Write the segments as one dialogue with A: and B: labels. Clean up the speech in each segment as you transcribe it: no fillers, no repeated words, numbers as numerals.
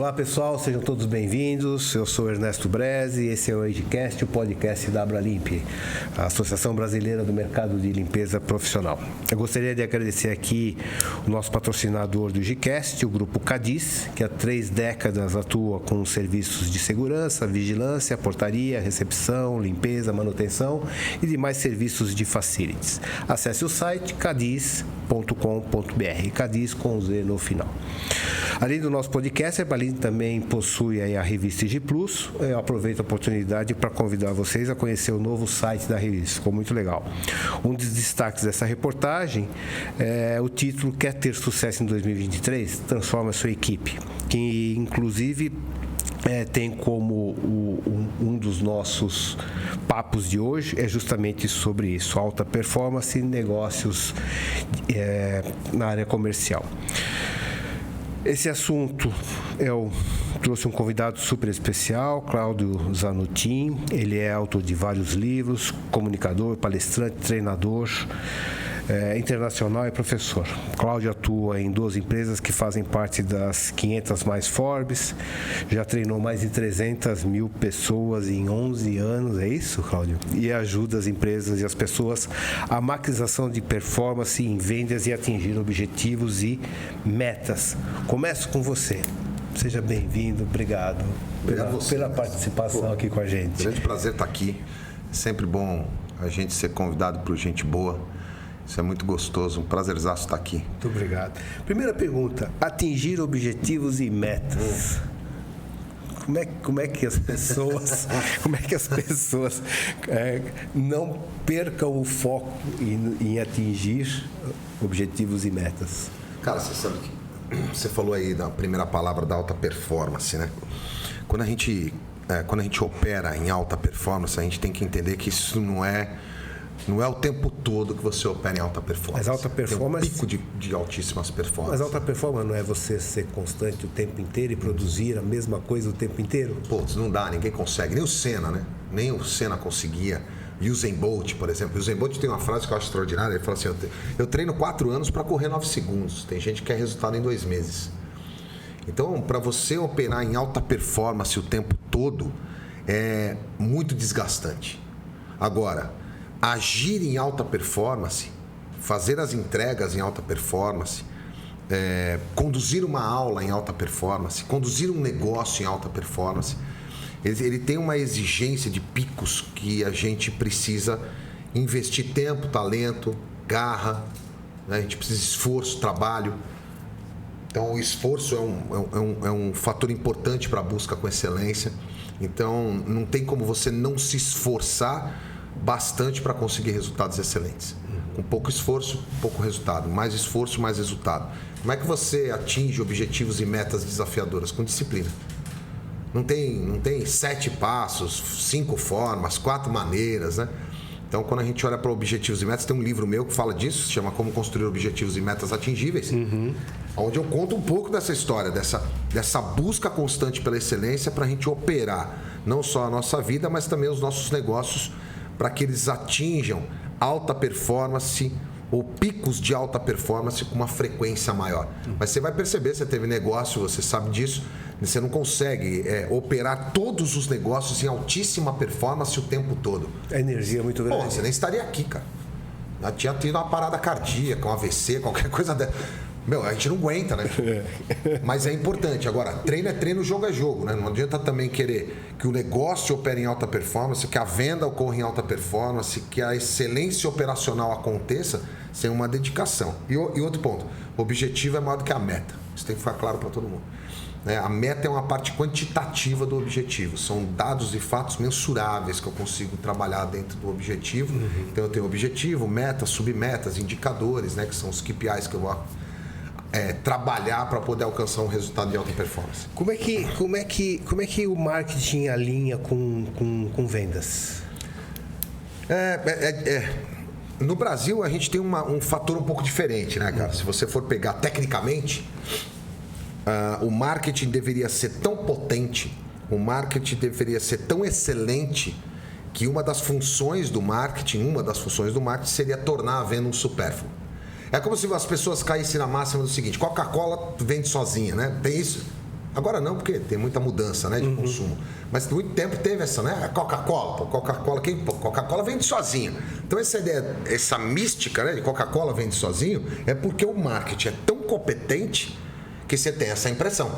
A: Olá pessoal, sejam todos bem-vindos. Eu sou Ernesto Breze e esse é o Agecast, o podcast da Abralimp, a Associação Brasileira do Mercado de Limpeza Profissional. Eu gostaria de agradecer aqui o nosso patrocinador do Agecast, o Grupo Cadiz, que há 3 décadas atua com serviços de segurança, vigilância, portaria, recepção, limpeza, manutenção e demais serviços de facilities. Acesse o site cadiz.com.br, Cadiz com Z no final. Além do nosso podcast, a Abralimp também possui a revista IG Plus. Eu aproveito a oportunidade para convidar vocês a conhecer o novo site da revista, ficou muito legal. Um dos destaques dessa reportagem é o título Quer ter sucesso em 2023? Transforma a sua equipe, que inclusive tem como um dos nossos papos de hoje é justamente sobre isso, alta performance e negócios na área comercial. Esse assunto eu trouxe um convidado super especial, Cláudio Zanutin. Ele é autor de vários livros, comunicador, palestrante, treinador internacional e professor. Cláudio atua em 2 empresas que fazem parte das 500 mais Forbes, já treinou mais de 300 mil pessoas em 11 anos, é isso, Cláudio? E ajuda as empresas e as pessoas à maximização de performance em vendas e atingir objetivos e metas. Começo com você. Seja bem-vindo, obrigado pela participação aqui com a gente.
B: Grande prazer estar aqui. É sempre bom a gente ser convidado por gente boa. Isso é muito gostoso, um prazerzaço estar aqui.
A: Muito obrigado. Primeira pergunta, atingir objetivos e metas. Como é que as pessoas não percam o foco em atingir objetivos e metas?
B: Cara, você sabe que você falou aí da primeira palavra da alta performance, né? Quando a gente opera em alta performance, a gente tem que entender que isso não é o tempo todo que você opera em alta performance.
A: Mas alta performance...
B: Tem um pico de altíssimas performances.
A: Mas alta performance não é você ser constante o tempo inteiro e produzir a mesma coisa o tempo inteiro?
B: Pô, não dá, ninguém consegue. Nem o Senna, né? Nem o Senna conseguia. Usain Bolt, por exemplo. Usain Bolt tem uma frase que eu acho extraordinária. Ele fala assim, eu treino 4 anos para correr 9 segundos. Tem gente que quer resultado em 2 meses. Então, para você operar em alta performance o tempo todo, é muito desgastante. Agora, agir em alta performance, fazer as entregas em alta performance, conduzir uma aula em alta performance, conduzir um negócio em alta performance, ele tem uma exigência de picos que a gente precisa investir tempo, talento, garra, né? A gente precisa de esforço, trabalho. Então, o esforço é um fator importante para a busca com excelência. Então, não tem como você não se esforçar bastante para conseguir resultados excelentes. Com pouco esforço, pouco resultado. Mais esforço, mais resultado. Como é que você atinge objetivos e metas desafiadoras? Com disciplina. Não tem 7 passos, 5 formas, 4 maneiras, né? Então, quando a gente olha para objetivos e metas, tem um livro meu que fala disso, se chama Como Construir Objetivos e Metas Atingíveis, onde eu conto um pouco dessa história, dessa busca constante pela excelência para a gente operar não só a nossa vida, mas também os nossos negócios, para que eles atinjam alta performance ou picos de alta performance com uma frequência maior. Mas você vai perceber, você teve negócio, você sabe disso, você não consegue operar todos os negócios em altíssima performance o tempo todo.
A: A energia é muito grande.
B: Pô, você nem estaria aqui, cara. Já tinha tido uma parada cardíaca, um AVC, qualquer coisa dessa. Meu, a gente não aguenta, né? Mas é importante. Agora, treino é treino, jogo é jogo, né? Não adianta também querer que o negócio opere em alta performance, que a venda ocorra em alta performance, que a excelência operacional aconteça sem uma dedicação. E outro ponto, o objetivo é maior do que a meta. Isso tem que ficar claro para todo mundo. A meta é uma parte quantitativa do objetivo. São dados e fatos mensuráveis que eu consigo trabalhar dentro do objetivo. Então, eu tenho objetivo, metas, submetas, indicadores, né? Que são os KPIs que eu vou trabalhar para poder alcançar um resultado de alta performance.
A: Como é que o marketing alinha com vendas?
B: No Brasil, a gente tem um fator um pouco diferente, né, cara? Se você for pegar tecnicamente, o marketing deveria ser tão potente, o marketing deveria ser tão excelente, que uma das funções do marketing seria tornar a venda um supérfluo. É como se as pessoas caíssem na máxima do seguinte: Coca-Cola vende sozinha, né? Tem isso? Agora não, porque tem muita mudança, né, de consumo. Mas muito tempo teve essa, né? A Coca-Cola. Coca-Cola vende sozinha. Então essa ideia, essa mística, né, de Coca-Cola vende sozinho, é porque o marketing é tão competente que você tem essa impressão.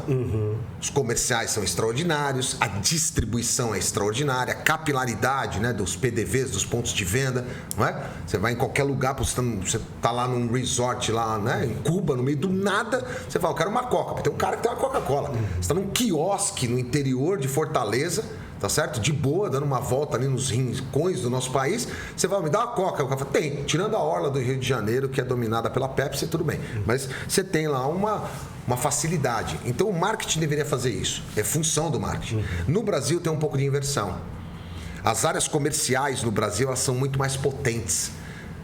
B: Os comerciais são extraordinários, a distribuição é extraordinária, a capilaridade, né, dos PDVs, dos pontos de venda, não é? Você vai em qualquer lugar, você está lá num resort lá, né, em Cuba, no meio do nada, você fala, eu quero uma Coca, tem um cara que tem uma Coca-Cola. Você está num quiosque no interior de Fortaleza, tá certo? De boa, dando uma volta ali nos rincões do nosso país, você vai me dar uma Coca. O cara fala, tem, tirando a orla do Rio de Janeiro, que é dominada pela Pepsi, tudo bem. Mas você tem lá uma facilidade. Então o marketing deveria fazer isso. É função do marketing. No Brasil tem um pouco de inversão. As áreas comerciais no Brasil, elas são muito mais potentes.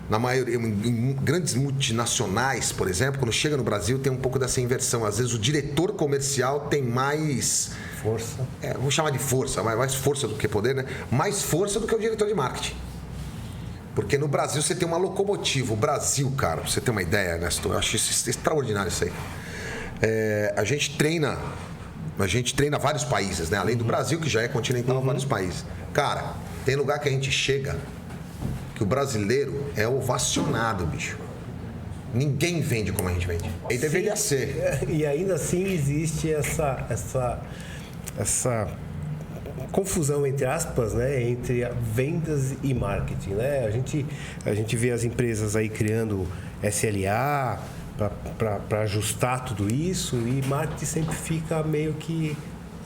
B: Na maioria, em grandes multinacionais, por exemplo, quando chega no Brasil, tem um pouco dessa inversão. Às vezes o diretor comercial tem mais...
A: Força.
B: Vamos chamar de força, mais força do que poder, né? Mais força do que o diretor de marketing. Porque no Brasil você tem uma locomotiva. O Brasil, cara, pra você ter uma ideia, Nestor, eu acho isso extraordinário isso aí. A gente treina vários países, né? Além do Brasil, que já é continental, vários países. Cara, tem lugar que a gente chega que o brasileiro é ovacionado, bicho. Ninguém vende como a gente vende. E deveria ser.
A: E ainda assim existe essa confusão, entre aspas, né, entre vendas e marketing, né? A gente vê as empresas aí criando SLA para ajustar tudo isso, e marketing sempre fica meio que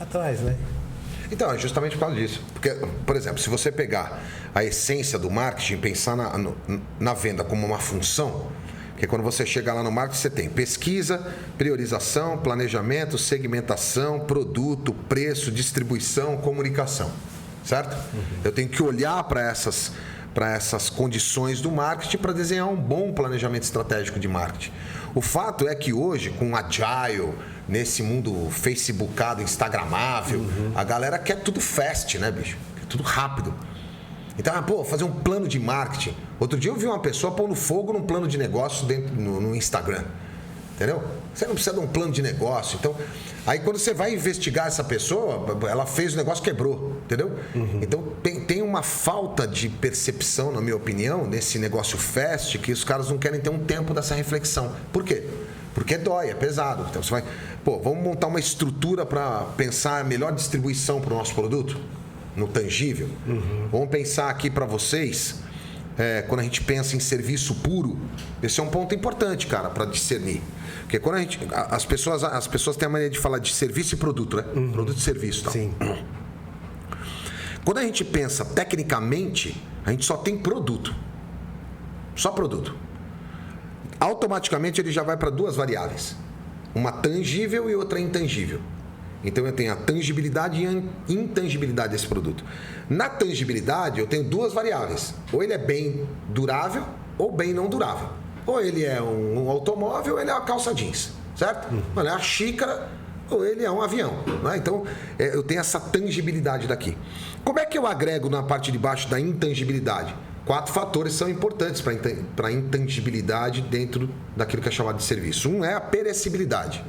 A: atrás, né?
B: Então, é justamente por causa disso. Porque, por exemplo, se você pegar a essência do marketing, pensar na venda como uma função, porque quando você chega lá no marketing, você tem pesquisa, priorização, planejamento, segmentação, produto, preço, distribuição, comunicação. Certo? Eu tenho que olhar para essas condições do marketing para desenhar um bom planejamento estratégico de marketing. O fato é que hoje, com o Agile, nesse mundo facebookado, instagramável, a galera quer tudo fast, né, bicho? Quer tudo rápido. Então, fazer um plano de marketing. Outro dia eu vi uma pessoa pondo fogo num plano de negócio no Instagram. Entendeu? Você não precisa de um plano de negócio. Então, aí quando você vai investigar essa pessoa, ela fez o negócio, quebrou. Entendeu? Então, tem uma falta de percepção, na minha opinião, nesse negócio fast, que os caras não querem ter um tempo dessa reflexão. Por quê? Porque dói, é pesado. Então, você vai... vamos montar uma estrutura para pensar a melhor distribuição para o nosso produto? No tangível. Vamos pensar aqui para vocês, quando a gente pensa em serviço puro, esse é um ponto importante, cara, para discernir. Porque quando as pessoas têm a mania de falar de serviço e produto, né? Produto e serviço. Tal.
A: Sim.
B: Quando a gente pensa tecnicamente, a gente só tem produto. Só produto. Automaticamente ele já vai para duas variáveis. Uma tangível e outra intangível. Então eu tenho a tangibilidade e a intangibilidade desse produto. Na tangibilidade eu tenho duas variáveis. Ou ele é bem durável ou bem não durável. Ou ele é um automóvel ou ele é uma calça jeans, certo? Ou ele é uma xícara ou ele é um avião. Né? Então eu tenho essa tangibilidade daqui. Como é que eu agrego na parte de baixo da intangibilidade? 4 fatores são importantes para a intangibilidade dentro daquilo que é chamado de serviço. Um é a perecibilidade.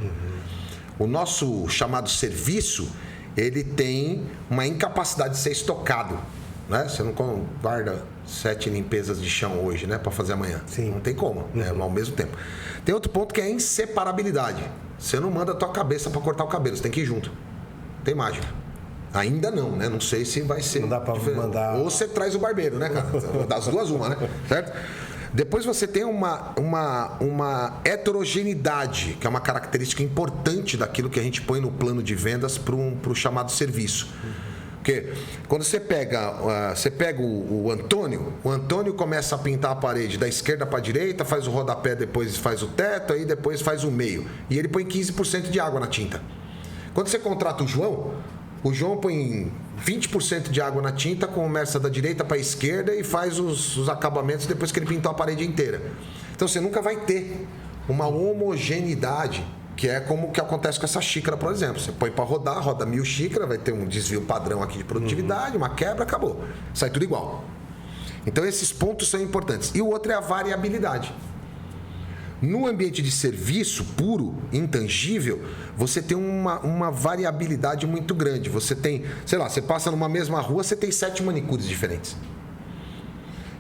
B: O nosso chamado serviço, ele tem uma incapacidade de ser estocado. Né? Você não guarda 7 limpezas de chão hoje, né, para fazer amanhã.
A: Sim.
B: Não tem como, né, ao mesmo tempo. Tem outro ponto que é a inseparabilidade. Você não manda a tua cabeça para cortar o cabelo, você tem que ir junto. Tem mágica. Ainda não, né? Não sei se vai ser.
A: Não dá para mandar.
B: Ou você traz o barbeiro, né, cara? Das duas, uma, né? Certo? Depois você tem uma heterogeneidade, que é uma característica importante daquilo que a gente põe no plano de vendas para o chamado serviço. Porque quando você pega o Antônio começa a pintar a parede da esquerda para a direita, faz o rodapé, depois faz o teto, aí depois faz o meio. E ele põe 15% de água na tinta. Quando você contrata o João põe 20% de água na tinta, começa da direita para a esquerda e faz os acabamentos depois que ele pintou a parede inteira. Então você nunca vai ter uma homogeneidade, que é como que acontece com essa xícara, por exemplo. Você põe para rodar, roda 1000 xícaras, vai ter um desvio padrão aqui de produtividade, uma quebra, acabou. Sai tudo igual. Então esses pontos são importantes. E o outro é a variabilidade. No ambiente de serviço puro, intangível, você tem uma variabilidade muito grande. Você tem, sei lá, você passa numa mesma rua, você tem 7 manicures diferentes.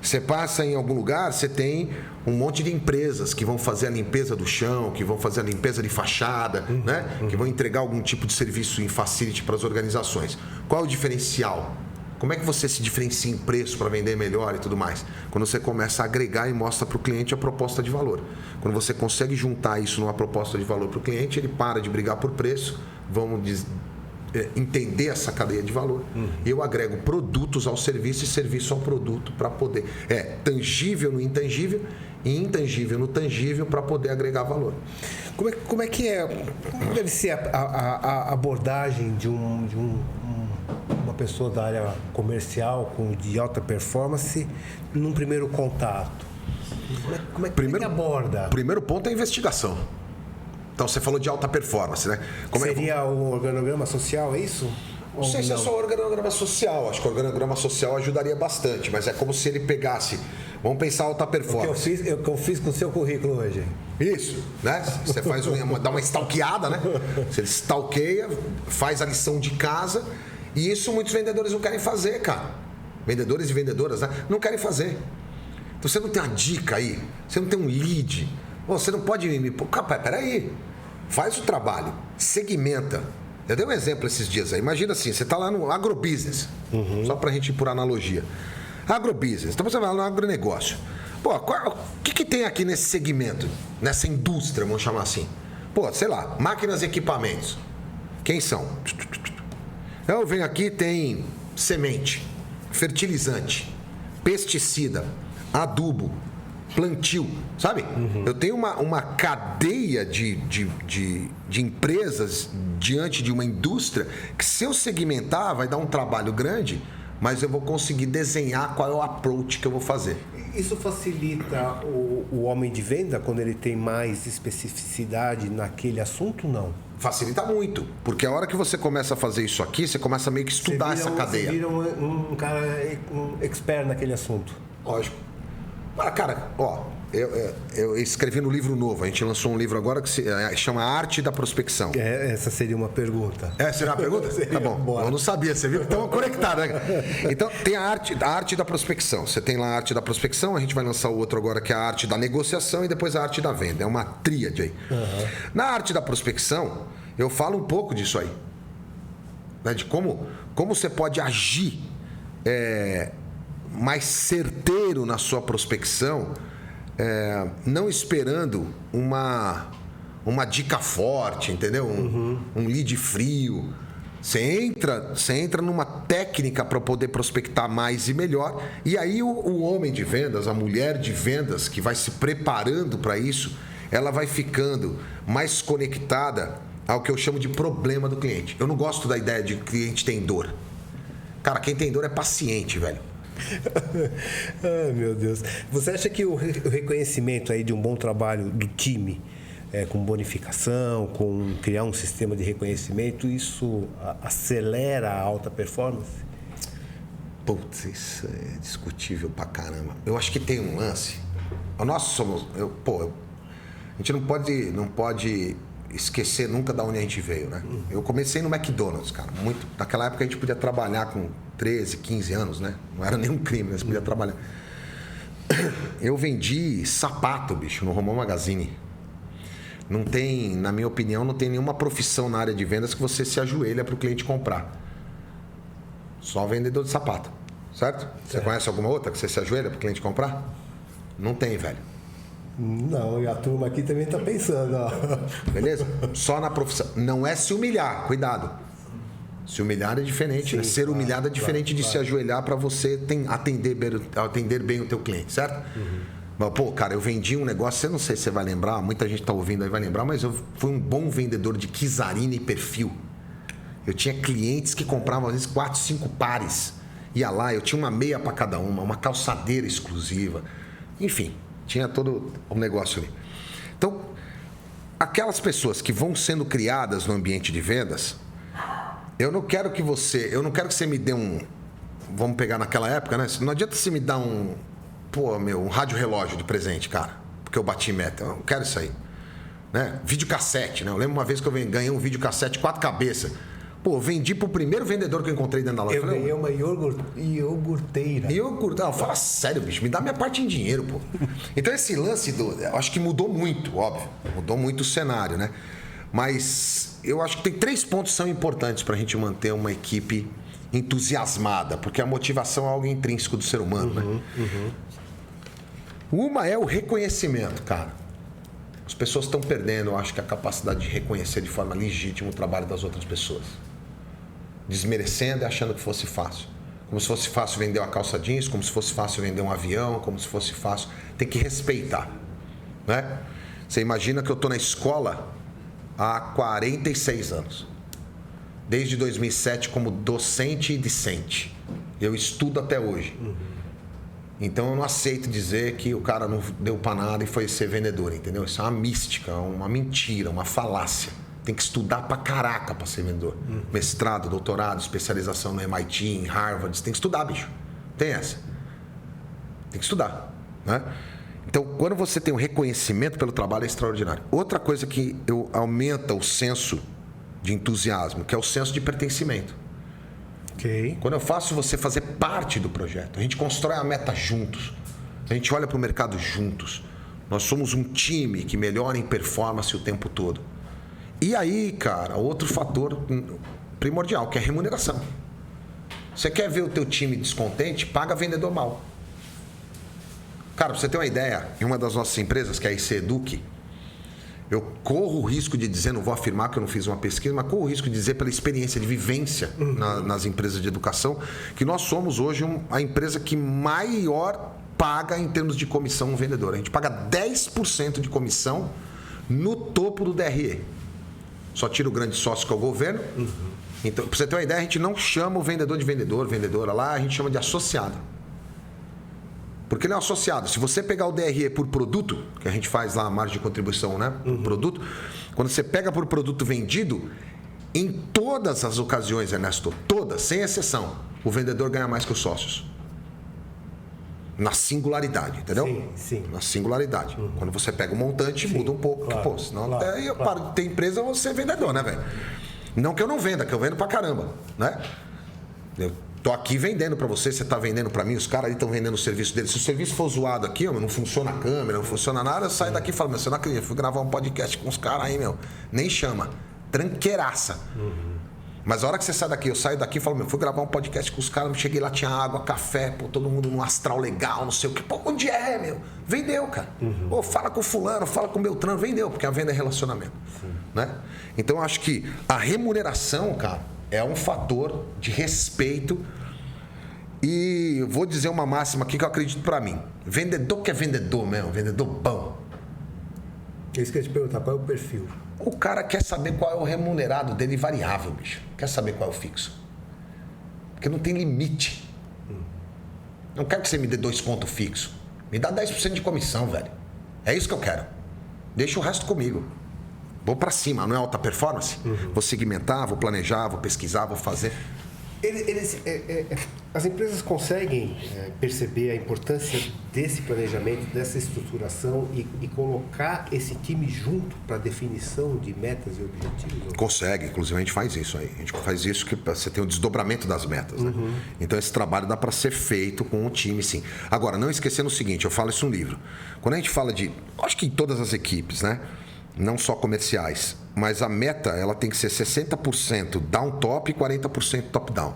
B: Você passa em algum lugar, você tem um monte de empresas que vão fazer a limpeza do chão, que vão fazer a limpeza de fachada, né? Que vão entregar algum tipo de serviço em facility para as organizações. Qual é o diferencial? Como é que você se diferencia em preço para vender melhor e tudo mais? Quando você começa a agregar e mostra para o cliente a proposta de valor. Quando você consegue juntar isso numa proposta de valor para o cliente, ele para de brigar por preço, entender essa cadeia de valor. Eu agrego produtos ao serviço e serviço ao produto para poder... tangível no intangível e intangível no tangível para poder agregar valor.
A: Como deve ser a abordagem de uma pessoa da área comercial de alta performance num primeiro contato? Como é que aborda?
B: O primeiro ponto é a investigação. Então, você falou de alta performance, né?
A: Seria o organograma social, é isso?
B: Não sei se é só o organograma social. Acho que o organograma social ajudaria bastante, mas é como se ele pegasse... Vamos pensar alta performance.
A: O que eu fiz com o seu currículo hoje.
B: Isso, né? Você faz dá uma stalkeada, né? Você stalkeia, faz a lição de casa, e isso muitos vendedores não querem fazer, cara. Vendedores e vendedoras, né? Não querem fazer. Então, você não tem uma dica aí, você não tem um lead, você não pode me... Peraí, faz o trabalho, segmenta. Eu dei um exemplo esses dias aí. Imagina assim, você está lá no agrobusiness, só para a gente ir por analogia. Agrobusiness, então você vai lá no agronegócio. Pô, o que tem aqui nesse segmento, nessa indústria, vamos chamar assim? Pô, sei lá, máquinas e equipamentos. Quem são? Eu venho aqui, tem semente, fertilizante, pesticida, adubo, plantio, sabe? Eu tenho uma cadeia de empresas diante de uma indústria que, se eu segmentar, vai dar um trabalho grande, mas eu vou conseguir desenhar qual é o approach que eu vou fazer.
A: Isso facilita o homem de venda quando ele tem mais especificidade naquele assunto, não?
B: Facilita muito, porque a hora que você começa a fazer isso aqui, você começa a meio que estudar essa cadeia.
A: Você vira um cara expert naquele assunto.
B: Lógico. Cara, eu escrevi no livro novo. A gente lançou um livro agora que se chama Arte da Prospecção.
A: Essa seria uma pergunta.
B: Seria uma pergunta? Tá bom. Eu não sabia, você viu que estamos conectados, né? Então, tem a arte da prospecção. Você tem lá a arte da prospecção, a gente vai lançar o outro agora, que é a arte da negociação, e depois a arte da venda. É uma tríade aí. Na arte da prospecção, eu falo um pouco disso aí. Né? De como você pode agir mais certeiro na sua prospecção, não esperando uma dica forte, entendeu? Um lead frio. Você entra numa técnica para poder prospectar mais e melhor, e aí o homem de vendas, a mulher de vendas que vai se preparando para isso, ela vai ficando mais conectada ao que eu chamo de problema do cliente. Eu não gosto da ideia de que o cliente tem dor. Cara, quem tem dor é paciente, velho.
A: Ai, meu Deus. Você acha que o reconhecimento aí de um bom trabalho do time, com bonificação, com criar um sistema de reconhecimento, isso acelera a alta performance?
B: Putz, isso é discutível pra caramba. Eu acho que tem um lance. Nós somos... a gente não pode esquecer nunca de onde a gente veio, né? Eu comecei no McDonald's, cara. Naquela época a gente podia trabalhar com 13, 15 anos, né? Não era nenhum crime, né? Você podia trabalhar. Eu vendi sapato, bicho, no Romão Magazine. Não tem, na minha opinião, não tem nenhuma profissão na área de vendas que você se ajoelha para o cliente comprar. Só vendedor de sapato, certo? Você conhece alguma outra que você se ajoelha para o cliente comprar? Não tem, velho.
A: Não, e a turma aqui também está pensando, ó.
B: Beleza? Só na profissão. Não é se humilhar, cuidado. Se humilhar é diferente, sim, né? Ser humilhado é diferente de se ajoelhar para você atender bem o teu cliente, certo? Mas, cara, eu vendi um negócio, eu não sei se você vai lembrar, muita gente está ouvindo aí vai lembrar, mas eu fui um bom vendedor de Kizarina e perfil. Eu tinha clientes que compravam às vezes 4, 5 pares. Ia lá, eu tinha uma meia para cada uma calçadeira exclusiva. Enfim, tinha todo o negócio ali. Então, aquelas pessoas que vão sendo criadas no ambiente de vendas, eu não quero que você me dê vamos pegar naquela época, né? Não adianta você me dar um rádio relógio de presente, cara. porque eu bati meta. Eu não quero isso aí. Né? Videocassete, né? Eu lembro uma vez que eu ganhei um videocassete 4 cabeças. Pô, eu vendi pro primeiro vendedor que eu encontrei dentro da loja.
C: Eu ganhei uma iogurteira.
B: Não, fala sério, bicho. Me dá minha parte em dinheiro, pô. Então esse lance, eu acho que mudou muito, óbvio. Mudou muito o cenário, né? Mas eu acho que tem 3 pontos que são importantes pra gente manter uma equipe entusiasmada. Porque a motivação é algo intrínseco do ser humano, né? Uma é o reconhecimento, cara. As pessoas estão perdendo, eu acho que a capacidade de reconhecer de forma legítima o trabalho das outras pessoas. Desmerecendo e achando que fosse fácil. Como se fosse fácil vender uma calça jeans, como se fosse fácil vender um avião, como se fosse fácil. Tem que respeitar. Né? Você imagina que eu estou na escola há 46 anos. Desde 2007 como docente e discente. Eu estudo até hoje. Então eu não aceito dizer que o cara não deu pra nada e foi ser vendedor, entendeu? Isso é uma mística, uma mentira, uma falácia. Tem que estudar pra caraca pra ser vendedor. Mestrado, doutorado, especialização no MIT, em Harvard. Você tem que estudar, bicho. Tem essa. Tem que estudar, né? Então, quando você tem um reconhecimento pelo trabalho, é extraordinário. Outra coisa que aumenta o senso de entusiasmo, que é o senso de pertencimento.
A: Ok.
B: Quando eu faço você fazer parte do projeto, a gente constrói a meta juntos, a gente olha para o mercado juntos, nós somos um time que melhora em performance o tempo todo. E aí, cara, outro fator primordial, que é a remuneração. Você quer ver o teu time descontente? Paga vendedor mal. Cara, pra você ter uma ideia, em uma das nossas empresas, que é a IC Eduque, eu corro o risco de dizer, não vou afirmar que eu não fiz uma pesquisa, mas corro o risco de dizer pela experiência de vivência nas empresas de educação, que nós somos hoje a empresa que maior paga em termos de comissão um vendedor. A gente paga 10% de comissão no topo do DRE. Só tira o grande sócio que é o governo. Então, pra você ter uma ideia, a gente não chama o vendedor de vendedor, vendedora lá, a gente chama de associado. Porque ele é um associado. Se você pegar o DRE por produto, que a gente faz lá a margem de contribuição, né? Por produto, quando você pega por produto vendido, em todas as ocasiões, Ernesto, todas, sem exceção, o vendedor ganha mais que os sócios. Na singularidade, entendeu?
C: Sim.
B: Na singularidade. Quando você pega o montante, muda um pouco.
C: Claro,
B: Pô, senão eu paro de ter empresa, eu vou ser vendedor, né, velho? Não que eu não venda, que eu vendo pra caramba, né? Eu tô aqui vendendo pra você, você tá vendendo pra mim, os caras ali estão vendendo o serviço deles. Se o serviço for zoado aqui, não funciona a câmera, não funciona nada, eu saio daqui e falo, meu, você não acredita, fui gravar um podcast com os caras aí, meu, nem chama. Tranqueiraça. Mas a hora que você sai daqui, eu saio daqui e falo, meu, fui gravar um podcast com os caras, cheguei lá, tinha água, café, pô, todo mundo num astral legal, não sei o que. Pô, onde é, meu? Vendeu, cara. Pô, fala com o fulano, fala com o Beltrano, vendeu, porque a venda é relacionamento. Né? Então, eu acho que a remuneração, cara, é um fator de respeito. E eu vou dizer uma máxima aqui que eu acredito pra mim. Vendedor que é vendedor mesmo, vendedor bom.
C: É isso que eu ia te perguntar, qual é o perfil?
B: O cara quer saber qual é o remunerado dele variável, bicho. Quer saber qual é o fixo. Porque não tem limite. Não quero que você me dê 2 contos fixo. Me dá 10% de comissão, velho. É isso que eu quero. Deixa o resto comigo. Vou pra cima, não é alta performance? Vou segmentar, vou planejar, vou pesquisar, vou fazer.
C: As empresas conseguem perceber a importância desse planejamento, dessa estruturação e colocar esse time junto para definição de metas e objetivos?
B: Consegue, inclusive a gente faz isso aí. A gente faz isso que você tem o desdobramento das metas. Né? Então esse trabalho dá para ser feito com o time, sim. Agora, não esquecendo o seguinte, eu falo isso no livro. Quando a gente fala de, acho que em todas as equipes, né? Não só comerciais, mas a meta ela tem que ser 60% down top e 40% top down.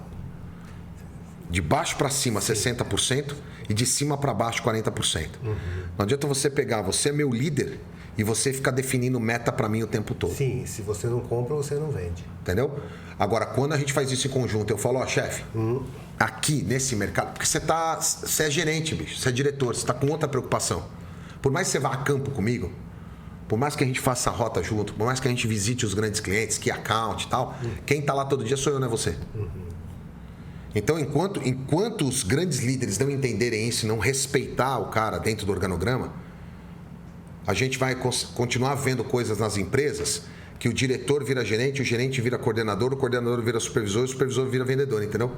B: De baixo para cima 60% e de cima para baixo 40%. Não adianta você pegar, você é meu líder e você ficar definindo meta para mim o tempo todo.
C: Sim, se você não compra, você não vende.
B: Entendeu? Agora, quando a gente faz isso em conjunto, eu falo, ó, chefe, aqui nesse mercado, porque você é gerente, bicho, você é diretor, você está com outra preocupação. Por mais que você vá a campo comigo, por mais que a gente faça a rota junto, por mais que a gente visite os grandes clientes, key account e tal, quem está lá todo dia sou eu, não é você. Então, enquanto os grandes líderes não entenderem isso e não respeitar o cara dentro do organograma, a gente vai continuar vendo coisas nas empresas que o diretor vira gerente, o gerente vira coordenador, o coordenador vira supervisor, o supervisor vira vendedor, entendeu?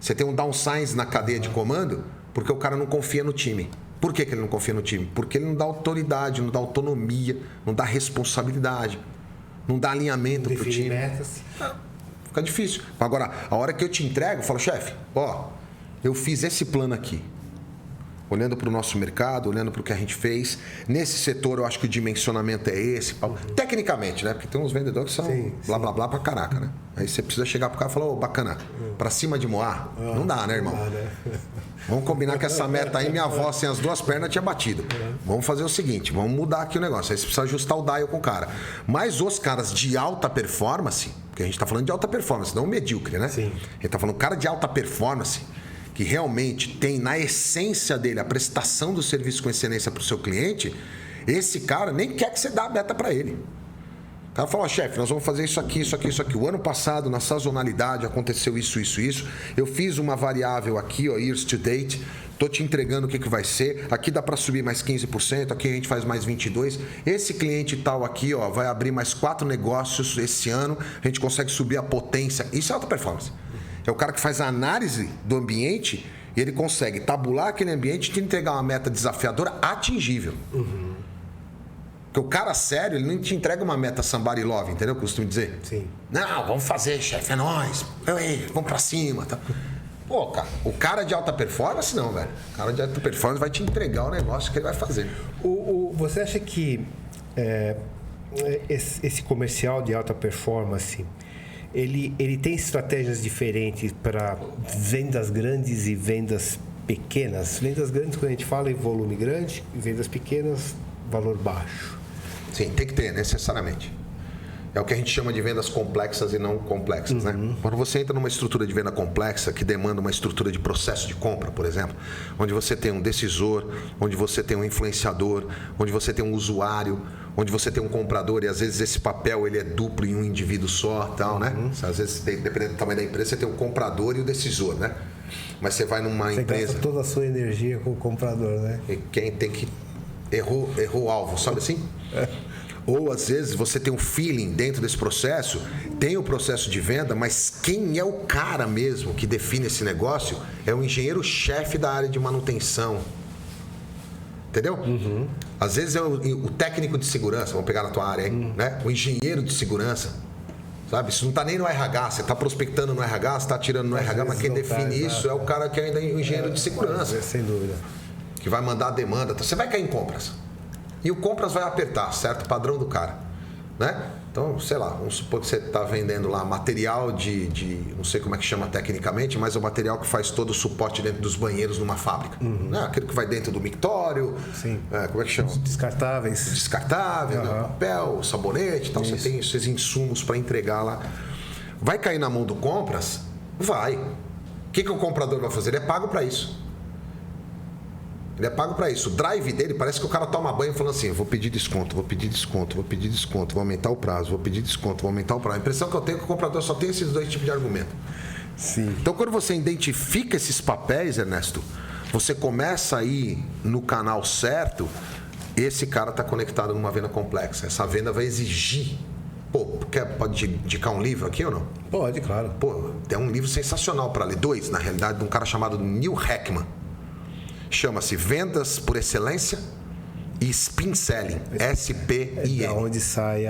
B: Você tem um downsize na cadeia de comando porque o cara não confia no time. Por que ele não confia no time? Porque ele não dá autoridade, não dá autonomia, não dá responsabilidade, não dá alinhamento para o time.
C: Metas.
B: Fica difícil. Agora, a hora que eu te entrego, eu falo, chefe, eu fiz esse plano aqui. Olhando para o nosso mercado, olhando para o que a gente fez. Nesse setor, eu acho que o dimensionamento é esse. Tecnicamente, né? Porque tem uns vendedores que são blá, blá, blá pra caraca, né? Aí você precisa chegar pro cara e falar, bacana, pra cima de Moá? Não dá, né, irmão? Vamos combinar que essa meta aí, minha avó sem as duas pernas tinha batido. Vamos fazer o seguinte, vamos mudar aqui o negócio. Aí você precisa ajustar o dial com o cara. Mas os caras de alta performance, porque a gente tá falando de alta performance, não medíocre, né?
C: Sim.
B: A gente tá falando cara de alta performance, que realmente tem na essência dele a prestação do serviço com excelência para o seu cliente, esse cara nem quer que você dê a meta para ele. O cara fala, chefe, nós vamos fazer isso aqui, isso aqui, isso aqui. O ano passado, na sazonalidade, aconteceu isso, isso, isso. Eu fiz uma variável aqui, years to date, estou te entregando o que vai ser. Aqui dá para subir mais 15%, aqui a gente faz mais 22%. Esse cliente tal aqui vai abrir mais 4 negócios esse ano, a gente consegue subir a potência. Isso é alta performance. É o cara que faz a análise do ambiente e ele consegue tabular aquele ambiente e te entregar uma meta desafiadora atingível. Porque o cara sério, ele não te entrega uma meta somebody love, entendeu o que eu costumo dizer?
C: Sim.
B: Não, vamos fazer, chefe, é nóis. Vamos pra cima. Tá. Pô, cara, o cara de alta performance não, velho. O cara de alta performance vai te entregar o negócio que ele vai fazer.
C: Você acha que esse comercial de alta performance... Ele tem estratégias diferentes para vendas grandes e vendas pequenas? Vendas grandes, quando a gente fala em volume grande, e vendas pequenas, valor baixo.
B: Sim, tem que ter, necessariamente. É o que a gente chama de vendas complexas e não complexas, né? Quando você entra numa estrutura de venda complexa, que demanda uma estrutura de processo de compra, por exemplo, onde você tem um decisor, onde você tem um influenciador, onde você tem um usuário, onde você tem um comprador, e às vezes esse papel ele é duplo em um indivíduo só, tal, né? Às vezes, dependendo do tamanho da empresa, você tem o comprador e o decisor, né? Mas você vai numa empresa...
C: Você gasta toda a sua energia com o comprador, né?
B: E quem tem que... Errou o alvo, sabe assim? Ou às vezes você tem um feeling dentro desse processo, tem o processo de venda, mas quem é o cara mesmo que define esse negócio é o engenheiro-chefe da área de manutenção. Entendeu? Às vezes é o técnico de segurança, vamos pegar na tua área, hein? Né? O engenheiro de segurança. Sabe? Isso não está nem no RH, você está prospectando no RH, você está tirando no RH, mas quem define isso é o cara que ainda é o engenheiro de segurança.
C: Sem dúvida.
B: Que vai mandar a demanda. Você vai cair em compras. E o compras vai apertar, certo? Padrão do cara, né? Então, sei lá, vamos supor que você está vendendo lá material não sei como é que chama tecnicamente, mas é o material que faz todo o suporte dentro dos banheiros numa fábrica. Né? Aquele que vai dentro do mictório, como é que chama?
C: Descartáveis.
B: Descartável, né? Papel, sabonete e tal. Você tem esses insumos para entregar lá. Vai cair na mão do compras? Vai. O que o comprador vai fazer? Ele é pago para isso. Ele é pago para isso. O drive dele parece que o cara toma banho falando assim: vou pedir desconto, vou pedir desconto, vou pedir desconto, vou aumentar o prazo, vou pedir desconto, vou aumentar o prazo. A impressão que eu tenho é que o comprador só tem esses dois tipos de argumento.
C: Sim.
B: Então, quando você identifica esses papéis, Ernesto, você começa a ir no canal certo, esse cara está conectado numa venda complexa. Essa venda vai exigir. Pode indicar um livro aqui ou não?
C: Pode, claro.
B: Tem um livro sensacional para ler. 2, na realidade, de um cara chamado Neil Heckman. Chama-se Vendas por Excelência e Spin Selling. SPIN.
C: De onde sai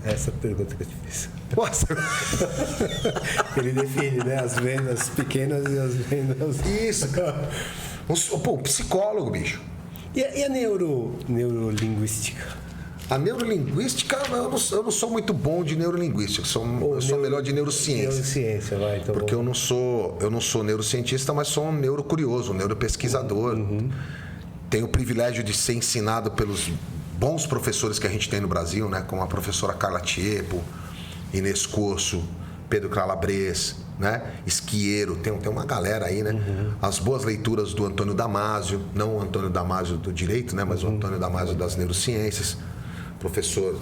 C: essa pergunta que eu te fiz? Ele define, né? As vendas pequenas e as vendas...
B: Isso. Psicólogo, bicho.
C: E a neurolinguística?
B: A neurolinguística, eu não sou muito bom de neurolinguística. Eu sou melhor de neurociência.
C: Neurociência, vai. Então
B: porque eu não sou neurocientista, mas sou um neurocurioso, um neuropesquisador. Tenho o privilégio de ser ensinado pelos bons professores que a gente tem no Brasil, né? Como a professora Carla Tiepo, Inês Corso, Pedro Calabres, né? Esquieiro, tem uma galera aí, né? As boas leituras do Antônio Damasio, não o Antônio Damasio do direito, né? Mas o Antônio Damasio das neurociências. Professor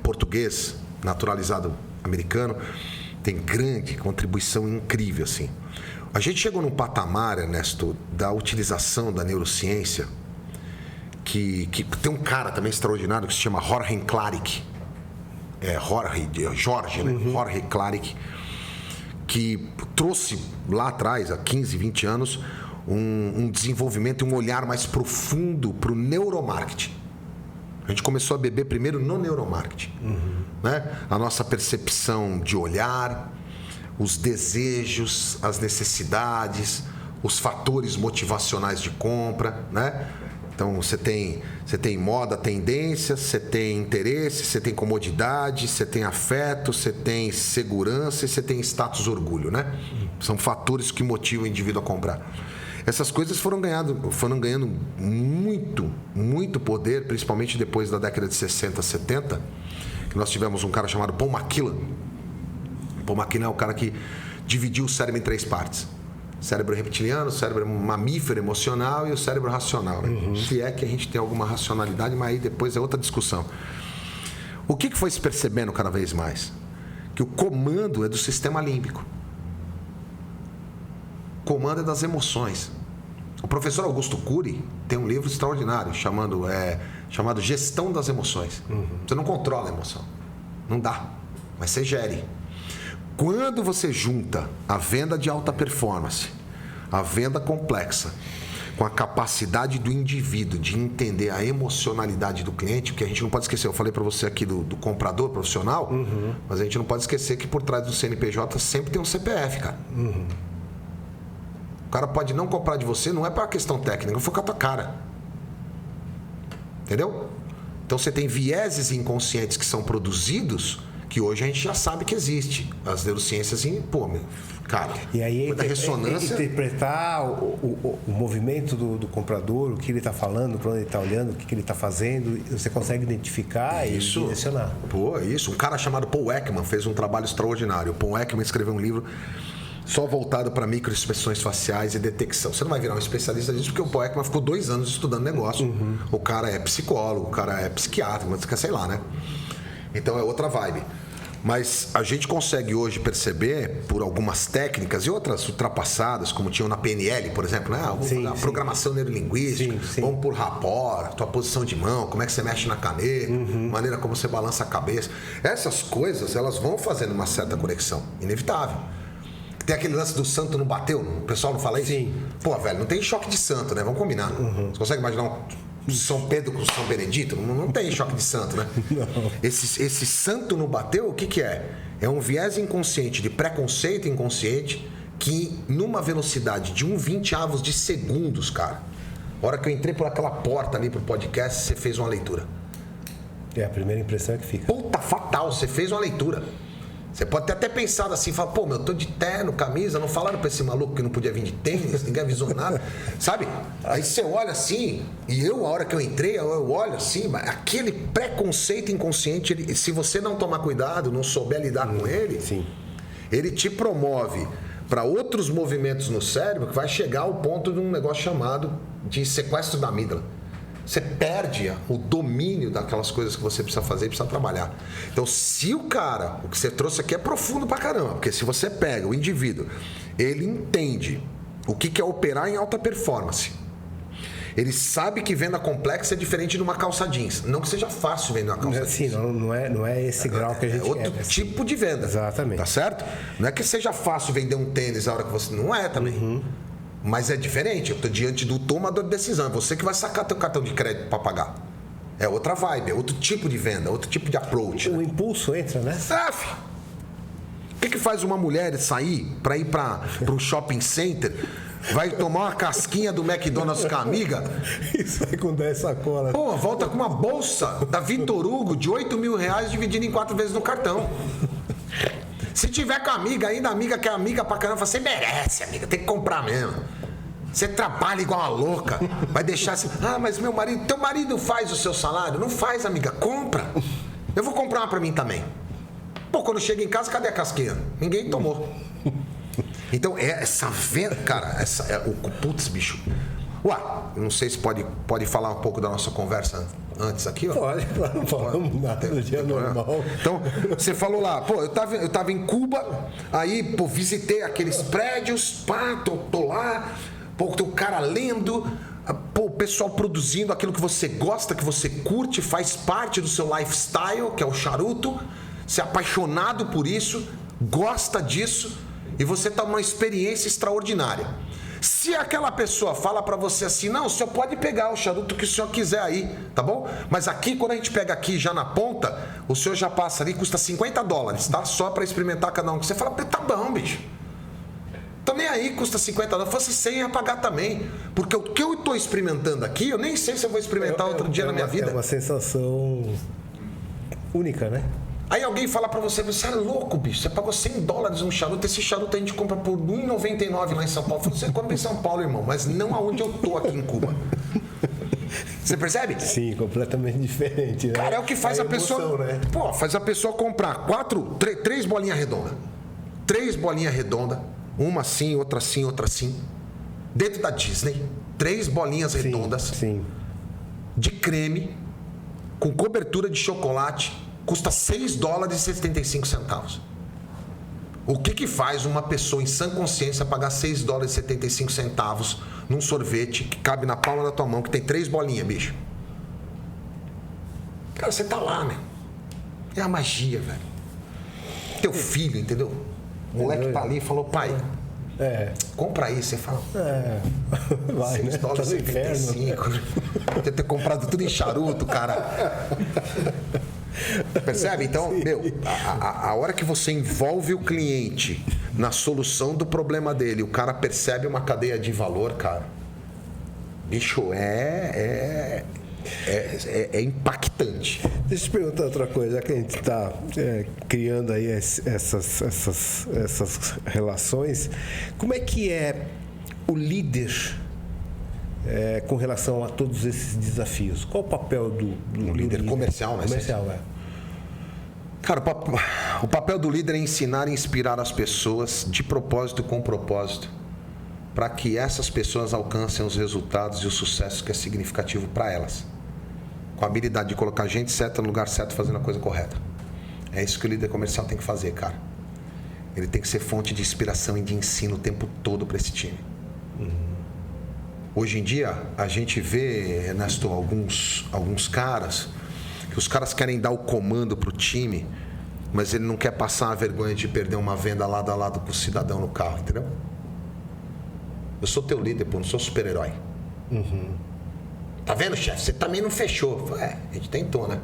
B: português, naturalizado americano, tem grande contribuição incrível, assim. A gente chegou num patamar, Ernesto, da utilização da neurociência, que tem um cara também extraordinário que se chama Jorge Claric, Jorge, né? Jorge Claric, que trouxe lá atrás, há 15, 20 anos, um desenvolvimento, um olhar mais profundo para o neuromarketing. A gente começou a beber primeiro no neuromarketing. Né? A nossa percepção de olhar, os desejos, as necessidades, os fatores motivacionais de compra. Né? Então, você tem moda, tendência, você tem interesse, você tem comodidade, você tem afeto, você tem segurança e você tem status, orgulho. Né? São fatores que motivam o indivíduo a comprar. Essas coisas foram ganhando muito poder, principalmente depois da década de 60, 70, que nós tivemos um cara chamado Paul McKillen. Paul McKillen é o cara que dividiu o cérebro em 3 partes. Cérebro reptiliano, cérebro mamífero emocional e o cérebro racional. Né? Se é que a gente tem alguma racionalidade, mas aí depois é outra discussão. O que foi se percebendo cada vez mais? Que o comando é do sistema límbico. O comando é das emoções. O professor Augusto Cury tem um livro extraordinário chamado Gestão das Emoções. Você não controla a emoção. Não dá. Mas você gere. Quando você junta a venda de alta performance, a venda complexa, com a capacidade do indivíduo de entender a emocionalidade do cliente, porque a gente não pode esquecer, eu falei para você aqui do comprador profissional, mas a gente não pode esquecer que por trás do CNPJ sempre tem um CPF, cara. O cara pode não comprar de você, não é para questão técnica, foi com a tua cara. Entendeu? Então você tem vieses inconscientes que são produzidos, que hoje a gente já sabe que existe. As neurociências, cara,
C: e aí
B: da ressonância...
C: interpretar o movimento do comprador, o que ele está falando, para onde ele está olhando, o que ele está fazendo, você consegue identificar e direcionar.
B: Isso. Um cara chamado Paul Ekman fez um trabalho extraordinário. O Paul Ekman escreveu um livro só voltado para microexpressões faciais e detecção. Você não vai virar um especialista disso, porque o Paul Ekman ficou 2 anos estudando negócio. O cara é psicólogo, o cara é psiquiatra, sei lá, né? Então é outra vibe. Mas a gente consegue hoje perceber, por algumas técnicas e outras ultrapassadas, como tinham na PNL, por exemplo, né? A programação neurolinguística, vamos por rapport, tua posição de mão, como é que você mexe na caneta, maneira como você balança a cabeça. Essas coisas, elas vão fazendo uma certa conexão, inevitável. Tem aquele lance do santo não bateu, o pessoal não fala isso?
C: Sim.
B: Pô, velho, não tem choque de santo, né? Vamos combinar. Você consegue imaginar um São Pedro com São Benedito? Não tem choque de santo, né?
C: Não.
B: Esse santo não bateu, o que é? É um viés inconsciente, de preconceito inconsciente, que numa velocidade de 1/20 de segundos, cara, a hora que eu entrei por aquela porta ali pro podcast, você fez uma leitura.
C: É, a primeira impressão é que fica.
B: Puta, fatal, você fez uma leitura. Você pode ter até pensado assim, falar, pô, eu tô de terno, camisa, não falaram pra esse maluco que não podia vir de tênis, ninguém avisou nada, sabe? Aí você olha assim, e a hora que eu entrei, eu olho assim, mas aquele preconceito inconsciente, se você não tomar cuidado, não souber lidar com ele, ele te promove para outros movimentos no cérebro que vai chegar ao ponto de um negócio chamado de sequestro da amígdala. Você perde o domínio daquelas coisas que você precisa fazer e precisa trabalhar. Então, se o cara, o que você trouxe aqui é profundo pra caramba, porque se você pega o indivíduo, ele entende o que é operar em alta performance. Ele sabe que venda complexa é diferente de uma calça jeans. Não que seja fácil vender uma calça jeans.
C: Sim, não é esse grau que a gente
B: quer. É outro tipo de venda.
C: Exatamente.
B: Tá certo? Não é que seja fácil vender um tênis a hora que você... Não é também. Mas é diferente, eu estou diante do tomador de decisão. É você que vai sacar teu cartão de crédito para pagar. É outra vibe, é outro tipo de venda, outro tipo de approach.
C: O impulso entra, né?
B: O que faz uma mulher sair para ir para um shopping center, vai tomar uma casquinha do McDonald's com a amiga?
C: Isso vai com 10 sacolas.
B: Pô, volta com uma bolsa da Vitor Hugo de R$8.000 dividida em 4 vezes no cartão. Se tiver com a amiga ainda, a amiga que é amiga pra caramba, você merece, amiga, tem que comprar mesmo. Você trabalha igual uma louca, vai deixar assim, mas teu marido faz o seu salário? Não faz, amiga, compra. Eu vou comprar uma pra mim também. Pô, quando chega em casa, cadê a casquinha? Ninguém tomou. Então, essa venda, cara, putz, bicho. Ué, eu não sei se pode falar um pouco da nossa conversa antes aqui, ó.
C: Pode, não falamos nada no dia normal.
B: Então, você falou lá, pô, eu tava em Cuba, aí, pô, visitei aqueles prédios, pá, tô lá, pô, tem um cara lendo, pô, o pessoal produzindo aquilo que você gosta, que você curte, faz parte do seu lifestyle, que é o charuto, você é apaixonado por isso, gosta disso, e você tá numa experiência extraordinária. Se aquela pessoa fala para você assim, não, o senhor pode pegar o charuto que o senhor quiser aí, tá bom? Mas aqui, quando a gente pega aqui já na ponta, o senhor já passa ali, custa $50, tá? Só para experimentar cada um. Você fala, tá bom, bicho. Tô nem aí, custa $50. Se fosse 100, ia pagar também. Porque o que eu tô experimentando aqui, eu nem sei se eu vou experimentar outro dia na minha vida.
C: É uma sensação única, né?
B: Aí alguém fala pra você é louco, bicho, você pagou $100 um charuto, esse charuto a gente compra por R$1,99 lá em São Paulo. Você compra em São Paulo, irmão, mas não aonde eu tô aqui em Cuba. Você percebe?
C: Sim, completamente diferente, né?
B: Cara, é o que faz a pessoa... Né? Pô, faz a pessoa comprar 3 bolinhas redondas. 3 bolinhas redondas, uma assim, outra assim, outra assim. Dentro da Disney, 3 bolinhas redondas.
C: Sim.
B: De creme, com cobertura de chocolate... Custa $6,75. O que faz uma pessoa em sã consciência pagar $6,75 num sorvete que cabe na palma da tua mão, que tem 3 bolinhas, bicho? Cara, você tá lá, né? É a magia, velho. Teu filho, entendeu? O moleque tá ali e falou, pai, compra aí. Você fala,
C: vai, né?
B: $6,75. Podia ter comprado tudo em charuto, cara. Percebe? Então, a hora que você envolve o cliente na solução do problema dele, o cara percebe uma cadeia de valor, cara. Bicho, é impactante.
C: Deixa eu te perguntar outra coisa, já que a gente está criando aí essas relações, como é que é o líder com relação a todos esses desafios? Qual o papel do líder
B: comercial, né?
C: Comercial,
B: Cara, o papel do líder é ensinar e inspirar as pessoas de propósito com propósito, para que essas pessoas alcancem os resultados e o sucesso que é significativo para elas, com a habilidade de colocar a gente certa no lugar certo, fazendo a coisa correta. É isso que o líder comercial tem que fazer, cara. Ele tem que ser fonte de inspiração e de ensino o tempo todo para esse time. Hoje em dia, a gente vê, Ernesto, alguns caras, que os caras querem dar o comando pro time, mas ele não quer passar a vergonha de perder uma venda lado a lado com o cidadão no carro, entendeu? Eu sou teu líder, pô, não sou super-herói. Tá vendo, chefe? Você também não fechou. A gente tentou, né?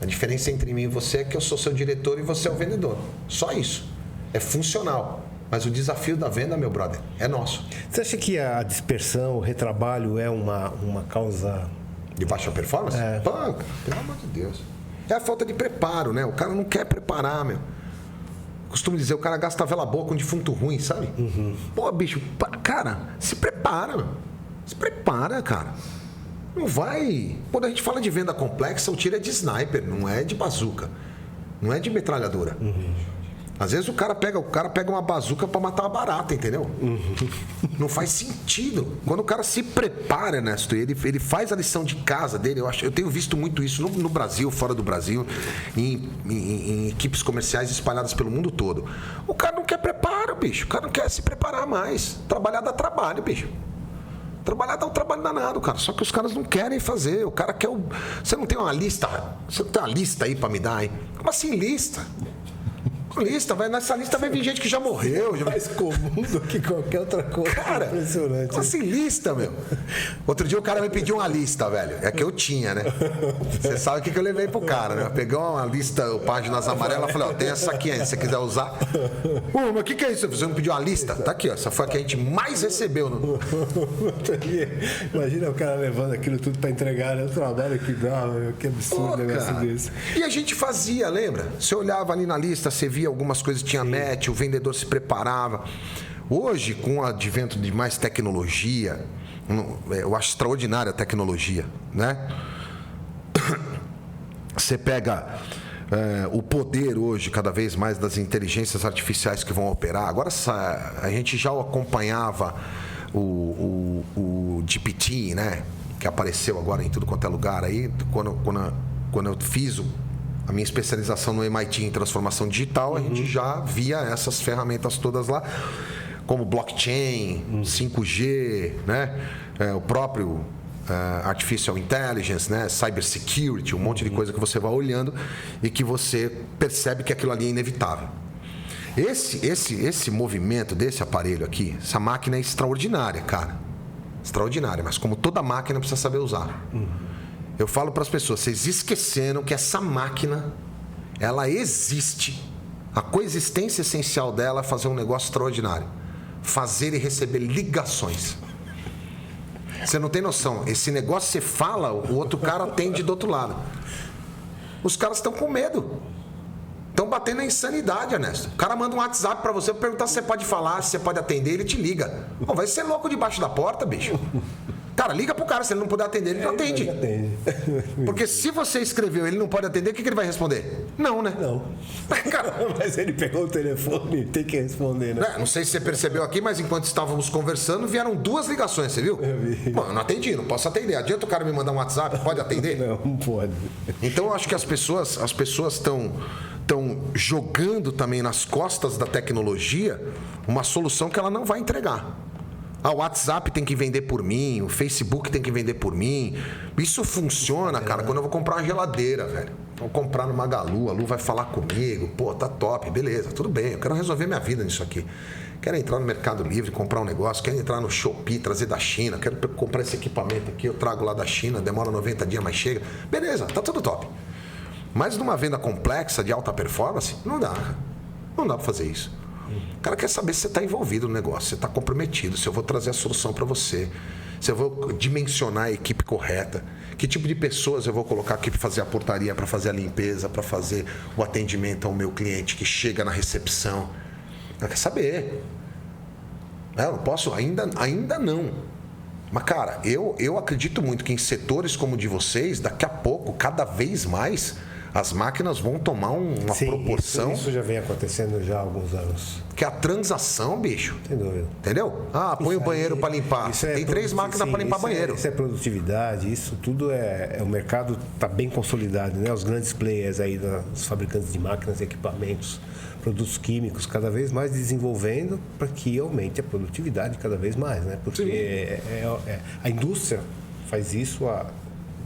B: A diferença entre mim e você é que eu sou seu diretor e você é o vendedor. Só isso. É funcional. Mas o desafio da venda, meu brother, é nosso.
C: Você acha que a dispersão, o retrabalho é uma causa...
B: De baixa performance? Pô, pelo amor de Deus. É a falta de preparo, né? O cara não quer preparar, meu. Costumo dizer, o cara gasta a vela boa com defunto ruim, sabe? Pô, bicho, cara, se prepara, meu. Se prepara, cara. Não vai... Quando a gente fala de venda complexa, o tiro é de sniper, não é de bazuca. Não é de metralhadora. Às vezes o cara pega uma bazuca para matar uma barata, entendeu? Não faz sentido. Quando o cara se prepara, Ernesto, ele faz a lição de casa dele. Eu tenho visto muito isso no Brasil, fora do Brasil, em equipes comerciais espalhadas pelo mundo todo. O cara não quer preparo, bicho. O cara não quer se preparar mais. Trabalhar dá trabalho, bicho. Trabalhar dá um trabalho danado, cara. Só que os caras não querem fazer. O cara quer Você não tem uma lista? Você não tem uma lista aí para me dar, hein? Como assim lista? Nessa lista vai vir gente que já morreu.
C: Mais comum do que qualquer outra coisa.
B: Cara,
C: impressionante.
B: Como assim lista, meu? Outro dia o cara me pediu uma lista, velho. É que eu tinha, né? Você sabe o que eu levei pro cara, né? Peguei uma lista, páginas amarelas, falei, ó, tem essa aqui aí, se você quiser usar. Mas o que é isso? Você não pediu uma lista? Tá aqui, ó. Essa foi a que a gente mais recebeu.
C: Imagina o cara levando aquilo tudo pra entregar, né? O trabalho que dá, que absurdo um negócio desse.
B: E a gente fazia, lembra? Você olhava ali na lista, você via algumas coisas, tinha match, o vendedor se preparava. Hoje, com o advento de mais tecnologia, eu acho extraordinária a tecnologia, né? Você pega o poder hoje, cada vez mais, das inteligências artificiais que vão operar. Agora, a gente já acompanhava o GPT, né? Que apareceu agora em tudo quanto é lugar aí, quando eu fiz a minha especialização no MIT em transformação digital, a gente já via essas ferramentas todas lá, como blockchain, 5G, né? O próprio Artificial Intelligence, né? Cybersecurity, um monte de coisa que você vai olhando e que você percebe que aquilo ali é inevitável. Esse movimento desse aparelho aqui, essa máquina é extraordinária, cara. Extraordinária, mas como toda máquina precisa saber usar. Eu falo para as pessoas, vocês esqueceram que essa máquina, ela existe. A coexistência essencial dela é fazer um negócio extraordinário. Fazer e receber ligações. Você não tem noção. Esse negócio você fala, o outro cara atende do outro lado. Os caras estão com medo. Estão batendo na insanidade, Ernesto. O cara manda um WhatsApp pra você perguntar se você pode falar, se você pode atender, ele te liga. Pô, vai ser louco debaixo da porta, bicho. Cara, liga pro cara, se ele não puder atender, ele não atende. Porque se você escreveu ele não pode atender, o que ele vai responder? Não, né?
C: Não.
B: Cara,
C: mas ele pegou o telefone, tem que responder, né?
B: Não sei se você percebeu aqui, mas enquanto estávamos conversando, vieram 2 ligações, você viu?
C: Eu vi.
B: Bom, eu não atendi, não posso atender. Adianta o cara me mandar um WhatsApp, pode atender?
C: Não pode.
B: Então eu acho que as pessoas estão jogando também nas costas da tecnologia uma solução que ela não vai entregar. O WhatsApp tem que vender por mim, o Facebook tem que vender por mim. Isso funciona, cara, quando eu vou comprar uma geladeira, velho. Vou comprar no Magalu, a Lu vai falar comigo. Pô, tá top, beleza, tudo bem. Eu quero resolver minha vida nisso aqui. Quero entrar no Mercado Livre, comprar um negócio. Quero entrar no Shopee, trazer da China. Quero comprar esse equipamento aqui, eu trago lá da China, demora 90 dias, mas chega. Beleza, tá tudo top. Mas numa venda complexa, de alta performance, não dá. Não dá pra fazer isso. O cara quer saber se você está envolvido no negócio, se você está comprometido, se eu vou trazer a solução para você, se eu vou dimensionar a equipe correta, que tipo de pessoas eu vou colocar aqui para fazer a portaria, para fazer a limpeza, para fazer o atendimento ao meu cliente que chega na recepção. Eu quero saber. Eu não posso, ainda não. Mas, cara, eu acredito muito que em setores como o de vocês, daqui a pouco, cada vez mais, as máquinas vão tomar uma proporção.
C: Isso já vem acontecendo já há alguns anos.
B: Que a transação, bicho.
C: Sem dúvida.
B: Entendeu? Põe o banheiro para limpar. Tem 3 máquinas para limpar banheiro.
C: Isso é produtividade, isso tudo o mercado está bem consolidado, né? Os grandes players aí, os fabricantes de máquinas e equipamentos, produtos químicos, cada vez mais desenvolvendo para que aumente a produtividade cada vez mais, né? Porque a indústria faz isso há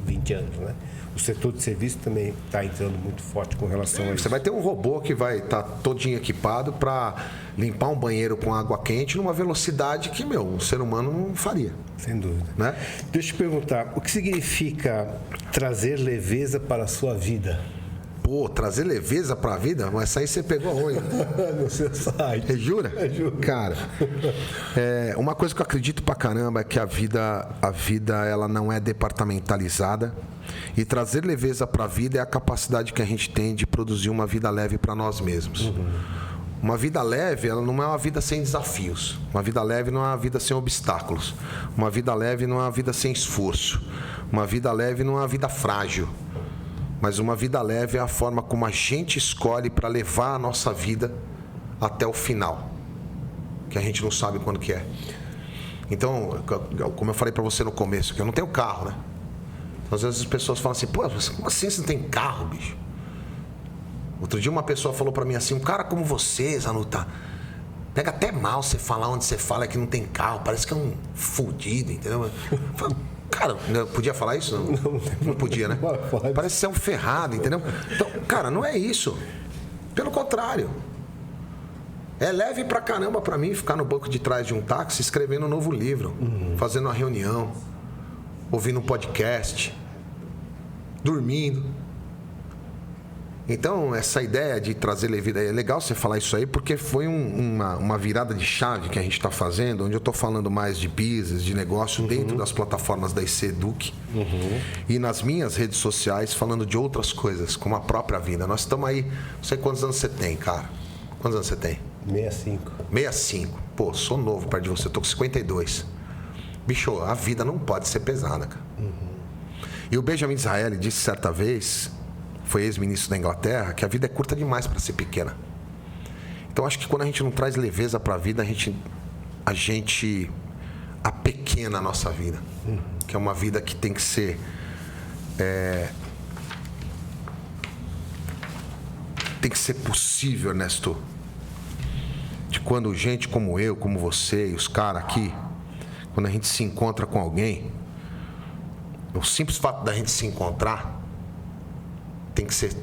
C: 20 anos, né? O setor de serviço também está entrando muito forte com relação a isso.
B: Você vai ter um robô que vai estar todinho equipado para limpar um banheiro com água quente numa velocidade que, um ser humano não faria.
C: Sem dúvida.
B: Né?
C: Deixa eu te perguntar, o que significa trazer leveza para a sua vida?
B: Pô, trazer leveza para a vida? Mas essa aí você pegou aonde?
C: No seu site.
B: Jura?
C: Juro.
B: Cara, uma coisa que eu acredito pra caramba é que a vida ela não é departamentalizada. E trazer leveza para a vida é a capacidade que a gente tem de produzir uma vida leve para nós mesmos. Uma vida leve, ela não é uma vida sem desafios. Uma vida leve não é uma vida sem obstáculos. Uma vida leve não é uma vida sem esforço. Uma vida leve não é uma vida frágil. Mas uma vida leve é a forma como a gente escolhe para levar a nossa vida até o final. Que a gente não sabe quando que é. Então, como eu falei para você no começo, que eu não tenho carro, né? Às vezes as pessoas falam assim, pô, como assim você não tem carro, bicho? Outro dia uma pessoa falou pra mim assim, um cara como você, Zanuta, pega até mal você falar onde você fala que não tem carro, parece que é um fudido, entendeu? Cara, podia falar isso? Não podia, né? Parece ser um ferrado, entendeu? Então, cara, não é isso. Pelo contrário. É leve pra caramba pra mim ficar no banco de trás de um táxi escrevendo um novo livro, fazendo uma reunião, ouvindo um podcast, dormindo. Então, essa ideia de trazer leveza, é legal você falar isso aí, porque foi uma virada de chave que a gente está fazendo, onde eu estou falando mais de business, de negócio, dentro das plataformas da IC Eduque e nas minhas redes sociais, falando de outras coisas, como a própria vida. Nós estamos aí, não sei quantos anos você tem, cara. Quantos anos você tem?
C: 65.
B: 65. Pô, sou novo perto de você, estou com 52. Bicho, a vida não pode ser pesada, cara. E o Benjamin Disraeli disse certa vez, foi ex-ministro da Inglaterra, que a vida é curta demais para ser pequena. Então acho que quando a gente não traz leveza para a vida, a gente apequena a nossa vida. Que é uma vida que tem que ser tem que ser possível, Ernesto. De quando gente como eu, como você e os caras aqui, quando a gente se encontra com alguém, o simples fato da gente se encontrar tem que ser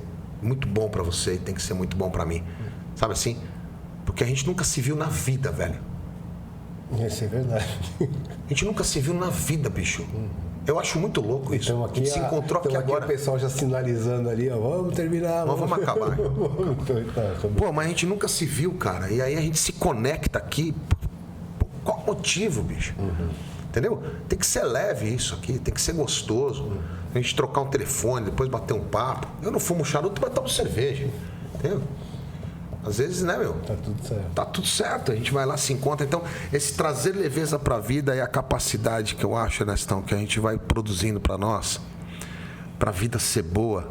B: muito bom para você e tem que ser muito bom para mim. Sabe assim? Porque a gente nunca se viu na vida, velho.
C: Isso é verdade.
B: A gente nunca se viu na vida, bicho. Eu acho muito louco isso.
C: Então, aqui
B: a gente se encontrou aqui agora.
C: O pessoal já sinalizando ali, ó, vamos terminar.
B: Vamos acabar.
C: Então,
B: Pô, mas a gente nunca se viu, cara. E aí a gente se conecta aqui. Qual o motivo, bicho? Entendeu? Tem que ser leve isso aqui, tem que ser gostoso. A gente trocar um telefone, depois bater um papo. Eu não fumo charuto, mas tomo cerveja. Entendeu? Às vezes, né, meu?
C: tá tudo certo.
B: Tá tudo certo, a gente vai lá, se encontra. Então, esse trazer leveza para a vida é a capacidade que eu acho, Ernestão, que a gente vai produzindo para nós, para a vida ser boa,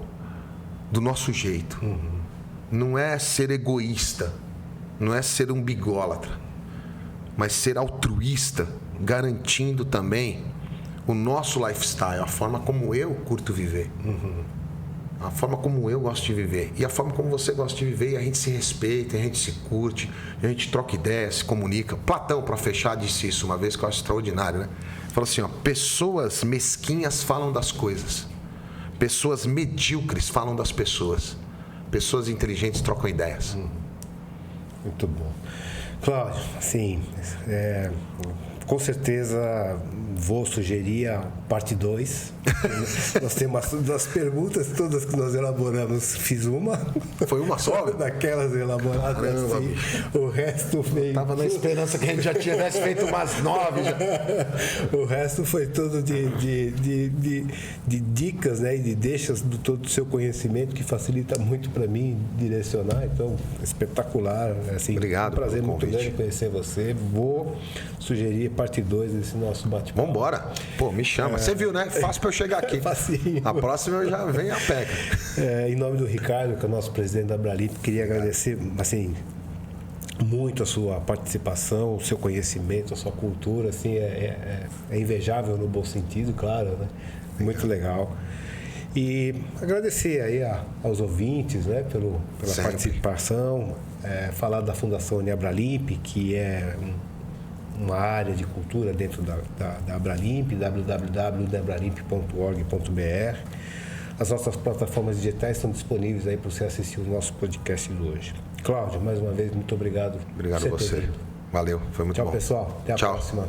B: do nosso jeito. Não é ser egoísta, não é ser um bigólatra, mas ser altruísta, garantindo também o nosso lifestyle, a forma como eu curto viver. A forma como eu gosto de viver e a forma como você gosta de viver, e a gente se respeita, a gente se curte, a gente troca ideias, se comunica. Platão, para fechar, disse isso uma vez, que eu acho extraordinário, né? Falou assim, ó, pessoas mesquinhas falam das coisas, pessoas medíocres falam das pessoas, pessoas inteligentes trocam ideias.
C: Muito bom. Cláudio, assim, com certeza vou sugerir a parte 2. Nós temos das perguntas todas que nós elaboramos, fiz uma.
B: Foi uma só?
C: Daquelas elaboradas.
B: Caramba,
C: assim. O resto veio.
B: Tava na esperança que a gente já tivesse feito umas 9. Já.
C: O resto foi tudo de dicas, né? E de deixas do todo o seu conhecimento, que facilita muito para mim direcionar. Então, espetacular. Assim,
B: Obrigado.
C: Um prazer muito
B: convite.
C: grande conhecer você. Vou sugerir parte 2 desse nosso bate-papo.
B: Vambora. Pô, me chama. Você viu, né? Fácil pra eu chegar aqui.
C: Facinho.
B: A próxima eu já venho a pé.
C: Em nome do Ricardo, que é o nosso presidente da Abralimp, queria agradecer, assim, muito a sua participação, o seu conhecimento, a sua cultura, assim, é invejável no bom sentido, claro, né? Muito legal. E agradecer aí aos ouvintes, né, pela
B: Sempre.
C: participação, falar da Fundação Abralimp, que é uma área de cultura dentro da Abralimp, www.abralimp.org.br. As nossas plataformas digitais estão disponíveis aí para você assistir o nosso podcast de hoje. Cláudio, mais uma vez, muito obrigado.
B: Obrigado a você. Valeu, foi muito bom.
C: Tchau, pessoal. Até a próxima.